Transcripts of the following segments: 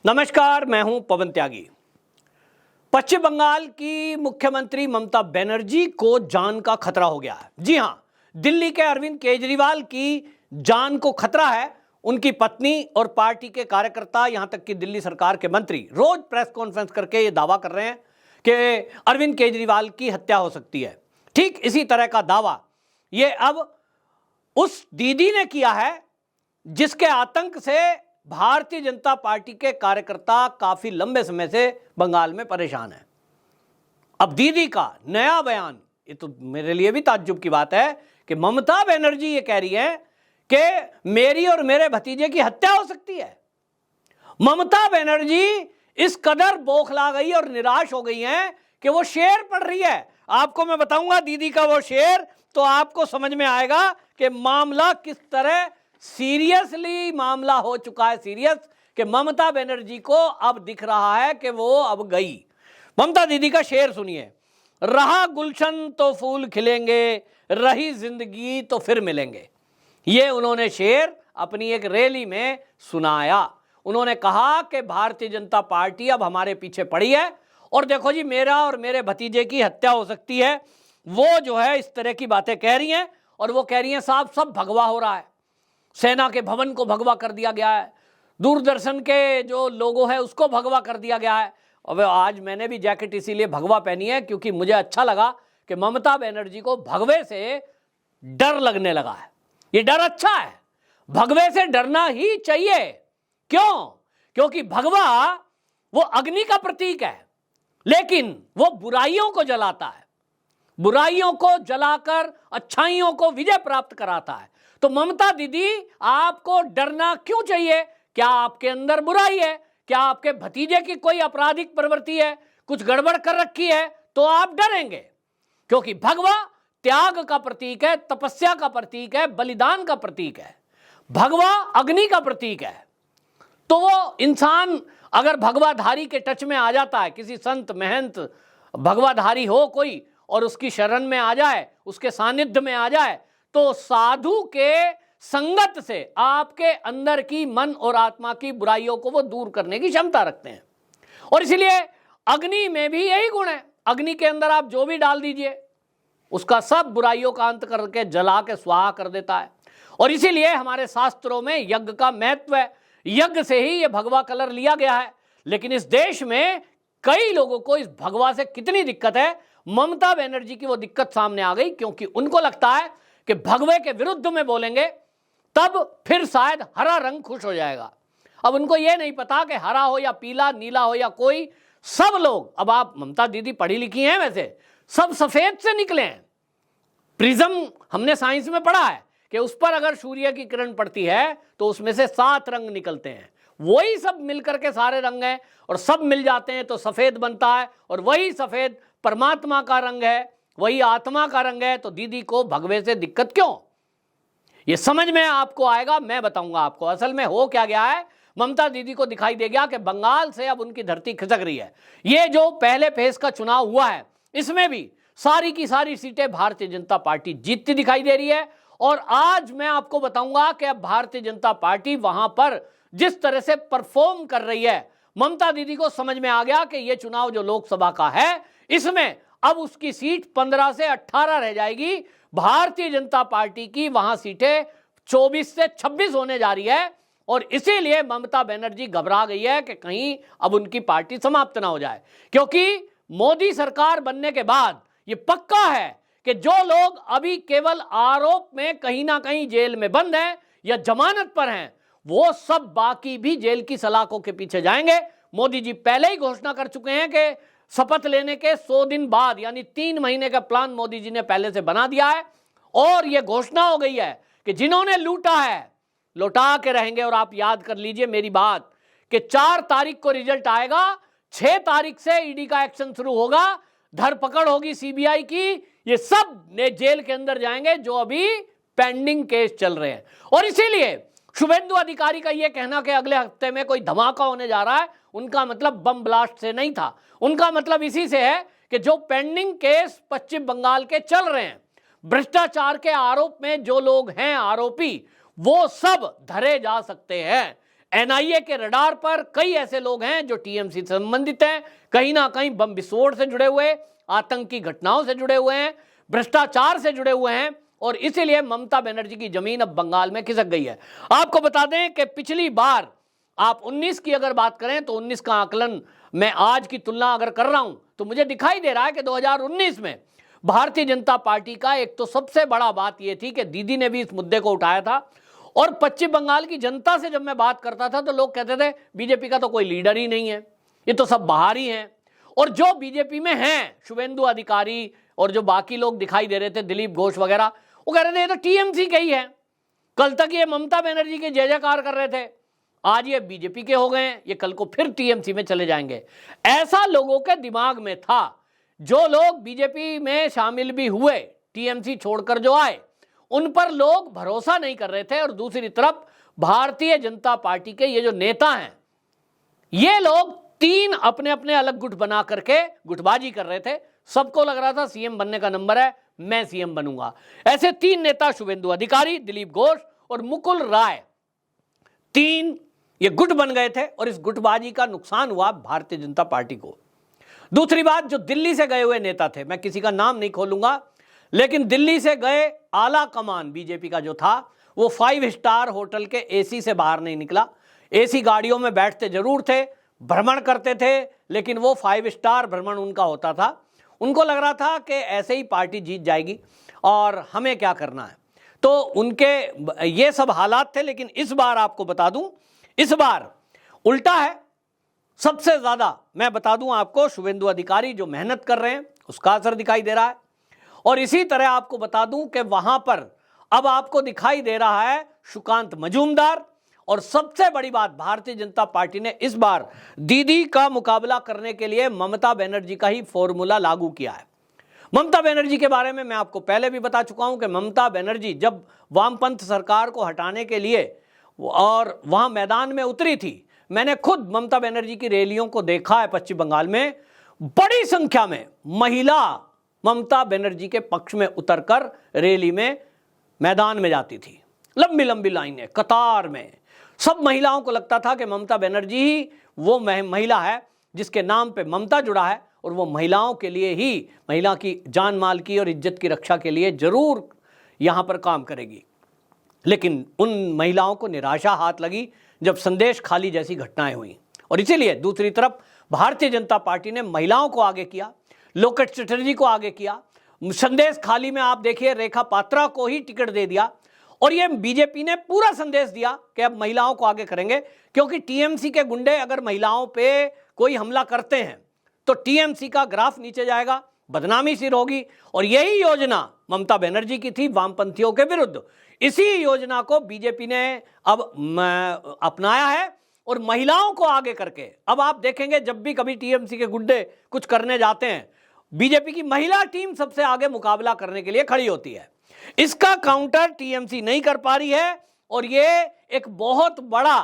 नमस्कार, मैं हूं पवन त्यागी। पश्चिम बंगाल की मुख्यमंत्री ममता बनर्जी को जान का खतरा हो गया है। जी हां, दिल्ली के अरविंद केजरीवाल की जान को खतरा है। उनकी पत्नी और पार्टी के कार्यकर्ता, यहां तक कि दिल्ली सरकार के मंत्री रोज प्रेस कॉन्फ्रेंस करके यह दावा कर रहे हैं कि अरविंद केजरीवाल की हत्या हो सकती है। ठीक इसी तरह का दावा यह अब उस दीदी ने किया है जिसके आतंक से भारतीय जनता पार्टी के कार्यकर्ता काफी लंबे समय से बंगाल में परेशान हैं। अब दीदी का नया बयान, ये तो मेरे लिए भी ताज्जुब की बात है कि ममता बनर्जी ये कह रही है कि मेरी और मेरे भतीजे की हत्या हो सकती है। ममता बनर्जी इस कदर बौखला गई और निराश हो गई हैं कि वो शेर पढ़ रही है। आपको मैं बताऊंगा दीदी का वो शेर, तो आपको समझ में आएगा कि मामला किस तरह सीरियसली मामला हो चुका है। सीरियस कि ममता बनर्जी को अब दिख रहा है कि वो अब गई। ममता दीदी का शेर सुनिए। रहा गुलशन तो फूल खिलेंगे, रही जिंदगी तो फिर मिलेंगे। ये उन्होंने शेर अपनी एक रैली में सुनाया। उन्होंने कहा कि भारतीय जनता पार्टी अब हमारे पीछे पड़ी है और देखो जी, मेरा और मेरे भतीजे की हत्या हो सकती है। वो जो है इस तरह की बातें कह रही हैं और वो कह रही हैं साहब सब भगवा हो रहा है। सेना के भवन को भगवा कर दिया गया है, दूरदर्शन के जो लोगो है उसको भगवा कर दिया गया है। और आज मैंने भी जैकेट इसीलिए भगवा पहनी है क्योंकि मुझे अच्छा लगा कि ममता बनर्जी को भगवे से डर लगने लगा है। ये डर अच्छा है, भगवे से डरना ही चाहिए। क्यों? क्योंकि भगवा वो अग्नि का प्रतीक है, लेकिन वो बुराइयों को जलाता है, बुराइयों को जलाकर अच्छाइयों को विजय प्राप्त कराता है। तो ममता दीदी, आपको डरना क्यों चाहिए? क्या आपके अंदर बुराई है? क्या आपके भतीजे की कोई आपराधिक प्रवृत्ति है, कुछ गड़बड़ कर रखी है तो आप डरेंगे? क्योंकि भगवा त्याग का प्रतीक है, तपस्या का प्रतीक है, बलिदान का प्रतीक है। भगवा अग्नि का प्रतीक है। तो वो इंसान अगर भगवाधारी के टच में आ जाता है, किसी संत महंत भगवाधारी हो कोई और उसकी शरण में आ जाए, उसके सानिध्य में आ जाए, तो साधु के संगत से आपके अंदर की मन और आत्मा की बुराइयों को वो दूर करने की क्षमता रखते हैं। और इसलिए अग्नि में भी यही गुण है। अग्नि के अंदर आप जो भी डाल दीजिए उसका सब बुराइयों का अंत करके जला के स्वाहा कर देता है। और इसीलिए हमारे शास्त्रों में यज्ञ का महत्व है। यज्ञ से ही ये भगवा कलर लिया गया है। लेकिन इस देश में कई लोगों को इस भगवा से कितनी दिक्कत है, ममता बनर्जी की वो दिक्कत सामने आ गई क्योंकि उनको लगता है कि भगवे के विरुद्ध में बोलेंगे तब फिर शायद हरा रंग खुश हो जाएगा। अब उनको यह नहीं पता कि हरा हो या पीला, नीला हो या कोई, सब लोग, अब आप ममता दीदी पढ़ी लिखी हैं, वैसे सब सफेद से निकले हैं। प्रिज्म हमने साइंस में पढ़ा है कि उस पर अगर सूर्य की किरण पड़ती है तो उसमें से 7 रंग निकलते हैं। वही सब मिलकर के सारे रंग हैं और सब मिल जाते हैं तो सफेद बनता है। और वही सफेद परमात्मा का रंग है, वही आत्मा का रंग है। तो दीदी को भगवे से दिक्कत क्यों? ये समझ में आपको आएगा, मैं बताऊंगा आपको। असल में हो क्या गया है, ममता दीदी को दिखाई दे गया कि बंगाल से अब उनकी धरती खिसक रही है। ये जो पहले फेज का चुनाव हुआ है इसमें भी सारी की सारी सीटें भारतीय जनता पार्टी जीतती दिखाई दे रही है। और आज मैं आपको बताऊंगा कि अब भारतीय जनता पार्टी वहां पर जिस तरह से परफॉर्म कर रही है, ममता दीदी को समझ में आ गया कि यह चुनाव जो लोकसभा का है इसमें अब उसकी सीट 15 से 18 रह जाएगी। भारतीय जनता पार्टी की वहां सीटें 24 से 26 होने जा रही है। और इसीलिए ममता बनर्जी घबरा गई है कि कहीं अब उनकी पार्टी समाप्त ना हो जाए। क्योंकि मोदी सरकार बनने के बाद यह पक्का है कि जो लोग अभी केवल आरोप में कहीं ना कहीं जेल में बंद हैं या जमानत पर हैं, वो सब बाकी भी जेल की सलाखों के पीछे जाएंगे। मोदी जी पहले ही घोषणा कर चुके हैं कि शपथ लेने के 100 दिन बाद, यानी 3 महीने का प्लान मोदी जी ने पहले से बना दिया है। और यह घोषणा हो गई है कि जिन्होंने लूटा है लौटा के रहेंगे। और आप याद कर लीजिए मेरी बात कि 4 तारीख को रिजल्ट आएगा, 6 तारीख से ईडी का एक्शन शुरू होगा, धरपकड़ होगी सीबीआई की। ये सब ने जेल के अंदर जाएंगे जो अभी पेंडिंग केस चल रहे हैं। और इसीलिए शुभेंदु अधिकारी का यह कहना कि अगले हफ्ते में कोई धमाका होने जा रहा है, उनका मतलब बम ब्लास्ट से नहीं था। उनका मतलब इसी से है कि जो पेंडिंग केस पश्चिम बंगाल के चल रहे हैं, भ्रष्टाचार के आरोप में जो लोग हैं आरोपी, वो सब धरे जा सकते हैं। एनआईए के रडार पर कई ऐसे लोग हैं जो टीएमसी से संबंधित हैं, कहीं ना कहीं बम विस्फोट से जुड़े हुए, आतंकी घटनाओं से जुड़े हुए हैं, भ्रष्टाचार से जुड़े हुए हैं, और इसीलिए ममता बनर्जी की जमीन अब बंगाल में खिसक गई है। आपको बता दें कि पिछली बार आप 19 की अगर बात करें तो 19 का आकलन मैं आज की तुलना अगर कर रहा हूं तो मुझे दिखाई दे रहा है कि 2019 में भारतीय जनता पार्टी का एक तो सबसे बड़ा बात यह थी कि दीदी ने भी इस मुद्दे को उठाया था, और पश्चिम बंगाल की जनता से जब मैं बात करता था तो लोग कहते थे बीजेपी का तो कोई लीडर ही नहीं है, ये तो सब बाहर ही हैं। और जो बीजेपी में हैं, शुभेंदु अधिकारी और जो बाकी लोग दिखाई दे रहे थे, दिलीप घोष वगैरह, वो कह रहे थे ये तो टीएमसी के ही है। कल तक ये ममता बनर्जी के जय जयकार कर रहे थे, आज ये बीजेपी के हो गए हैं, ये कल को फिर टीएमसी में चले जाएंगे। ऐसा लोगों के दिमाग में था। जो लोग बीजेपी में शामिल भी हुए, टीएमसी छोड़कर जो आए, उन पर लोग भरोसा नहीं कर रहे थे। और दूसरी तरफ भारतीय जनता पार्टी के ये जो नेता हैं, ये लोग तीन अपने अपने अलग गुट बना करके गुटबाजी कर रहे थे। सबको लग रहा था सीएम बनने का नंबर है, मैं सीएम बनूंगा। ऐसे तीन नेता, शुभेंदु अधिकारी, दिलीप घोष और मुकुल राय, तीन ये गुट बन गए थे, और इस गुटबाजी का नुकसान हुआ भारतीय जनता पार्टी को। दूसरी बात, जो दिल्ली से गए हुए नेता थे, मैं किसी का नाम नहीं खोलूंगा, लेकिन दिल्ली से गए आला कमान बीजेपी का जो था, वो 5 स्टार होटल के एसी से बाहर नहीं निकला। एसी गाड़ियों में बैठते जरूर थे, भ्रमण करते थे, लेकिन वो 5 स्टार भ्रमण उनका होता था। उनको लग रहा था कि ऐसे ही पार्टी जीत जाएगी और हमें क्या करना है, तो उनके ये सब हालात थे। लेकिन इस बार आपको बता दूं, इस बार उल्टा है। सबसे ज्यादा मैं बता दूं आपको, शुभेंदु अधिकारी जो मेहनत कर रहे हैं उसका असर दिखाई दे रहा है। और इसी तरह आपको बता दूं कि वहां पर अब आपको दिखाई दे रहा है सुकांत मजूमदार। और सबसे बड़ी बात, भारतीय जनता पार्टी ने इस बार दीदी का मुकाबला करने के लिए ममता बनर्जी का ही फॉर्मूला लागू किया है। ममता बनर्जी के बारे में मैं आपको पहले भी बता चुका हूं कि ममता बनर्जी जब वामपंथ सरकार को हटाने के लिए और वहां मैदान में उतरी थी, मैंने खुद ममता बनर्जी की रैलियों को देखा है पश्चिम बंगाल में। बड़ी संख्या में महिला ममता बनर्जी के पक्ष में उतरकर रैली में मैदान में जाती थी। लंबी लंबी लाइनें, कतार में, सब महिलाओं को लगता था कि ममता बनर्जी ही वो महिला है जिसके नाम पे ममता जुड़ा है, और वो महिलाओं के लिए ही, महिला की जान माल की और इज्जत की रक्षा के लिए जरूर यहां पर काम करेगी। लेकिन उन महिलाओं को निराशा हाथ लगी जब संदेश खाली जैसी घटनाएं हुई। और इसीलिए दूसरी तरफ भारतीय जनता पार्टी ने महिलाओं को आगे किया, लोकेट चटर्जी को आगे किया, संदेश खाली में आप देखिए रेखा पात्रा को ही टिकट दे दिया। और ये बीजेपी ने पूरा संदेश दिया कि अब महिलाओं को आगे करेंगे, क्योंकि टीएमसी के गुंडे अगर महिलाओं पे कोई हमला करते हैं तो टीएमसी का ग्राफ नीचे जाएगा, बदनामी सिर होगी। और यही योजना ममता बनर्जी की थी वामपंथियों के विरुद्ध। इसी योजना को बीजेपी ने अब अपनाया है, और महिलाओं को आगे करके अब आप देखेंगे जब भी कभी टीएमसी के गुंडे कुछ करने जाते हैं, बीजेपी की महिला टीम सबसे आगे मुकाबला करने के लिए खड़ी होती है। इसका काउंटर टीएमसी नहीं कर पा रही है, और ये एक बहुत बड़ा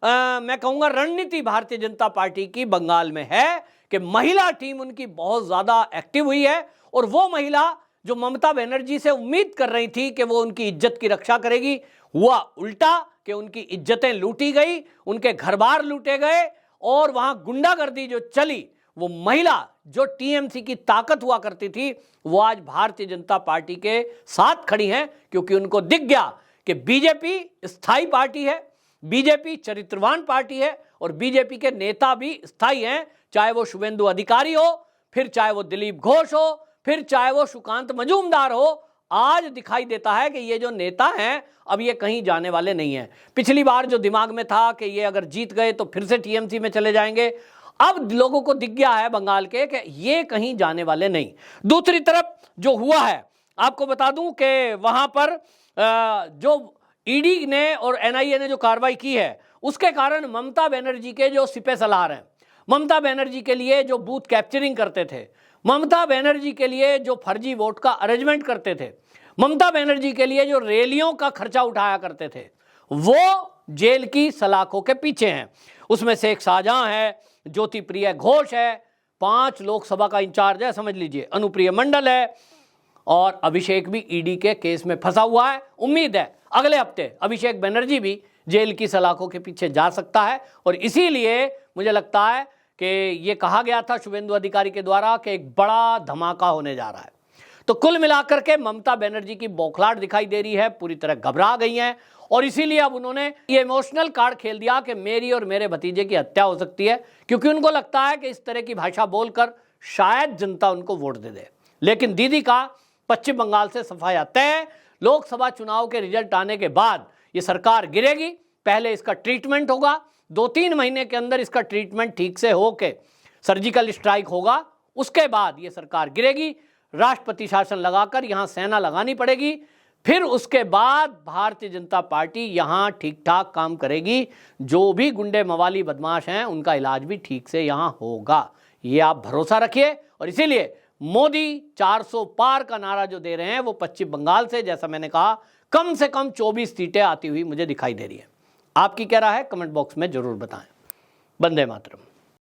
मैं कहूंगा रणनीति भारतीय जनता पार्टी की बंगाल में है कि महिला टीम उनकी बहुत ज्यादा एक्टिव हुई है। और वो महिला जो ममता बनर्जी से उम्मीद कर रही थी कि वो उनकी इज्जत की रक्षा करेगी, हुआ उल्टा कि उनकी इज्जतें लूटी गई, उनके घर बार लूटे गए, और वहां गुंडागर्दी जो चली, वो महिला जो टीएमसी की ताकत हुआ करती थी, वो आज भारतीय जनता पार्टी के साथ खड़ी हैं, क्योंकि उनको दिख गया कि बीजेपी स्थायी पार्टी है, बीजेपी चरित्रवान पार्टी है, और बीजेपी के नेता भी स्थायी हैं, चाहे वो शुभेंदु अधिकारी हो, फिर चाहे वो दिलीप घोष हो, फिर चाहे वो सुकांत मजूमदार हो। आज दिखाई देता है कि ये जो नेता हैं अब ये कहीं जाने वाले नहीं हैं। पिछली बार जो दिमाग में था कि ये अगर जीत गए तो फिर से टीएमसी में चले जाएंगे, अब लोगों को दिख गया है बंगाल के कि ये कहीं जाने वाले नहीं। दूसरी तरफ जो हुआ है, आपको बता दूं कि वहां पर जो ईडी ने और एनआईए ने जो कार्रवाई की है, उसके कारण ममता बनर्जी के जो सिपह सलार हैं, ममता बनर्जी के लिए जो बूथ कैप्चरिंग करते थे, ममता बनर्जी के लिए जो फर्जी वोट का अरेंजमेंट करते थे, ममता बनर्जी के लिए जो रैलियों का खर्चा उठाया करते थे, वो जेल की सलाखों के पीछे हैं। उसमें शेख शाहजहां है, ज्योति प्रिय घोष है, 5 लोकसभा का इंचार्ज है, समझ लीजिए, अनुप्रिया मंडल है, और अभिषेक भी ईडी के केस में फंसा हुआ है। उम्मीद है अगले हफ्ते अभिषेक बनर्जी भी जेल की सलाखों के पीछे जा सकता है। और इसीलिए मुझे लगता है कि ये कहा गया था शुभेंदु अधिकारी के द्वारा कि एक बड़ा धमाका होने जा रहा है। तो कुल मिलाकर के ममता बनर्जी की बौखलाहट दिखाई दे रही है, पूरी तरह घबरा गई हैं और इसीलिए अब उन्होंने ये इमोशनल कार्ड खेल दिया कि मेरी और मेरे भतीजे की हत्या हो सकती है, क्योंकि उनको लगता है कि इस तरह की भाषा बोलकर शायद जनता उनको वोट दे दे। लेकिन दीदी का पश्चिम बंगाल से सफाया तय। लोकसभा चुनाव के रिजल्ट आने के बाद ये सरकार गिरेगी। पहले इसका ट्रीटमेंट होगा, 2-3 महीने के अंदर इसका ट्रीटमेंट ठीक से हो के सर्जिकल स्ट्राइक होगा, उसके बाद ये सरकार गिरेगी। राष्ट्रपति शासन लगाकर यहां सेना लगानी पड़ेगी, फिर उसके बाद भारतीय जनता पार्टी यहां ठीक ठाक काम करेगी। जो भी गुंडे मवाली बदमाश हैं उनका इलाज भी ठीक से यहां होगा, ये आप भरोसा रखिए। और इसीलिए मोदी 400 पार का नारा जो दे रहे हैं वो पश्चिम बंगाल से, जैसा मैंने कहा, कम से कम 24 सीटें आती हुई मुझे दिखाई दे रही है। आपकी क्या राय है कमेंट बॉक्स में जरूर बताएं। वंदे मातरम।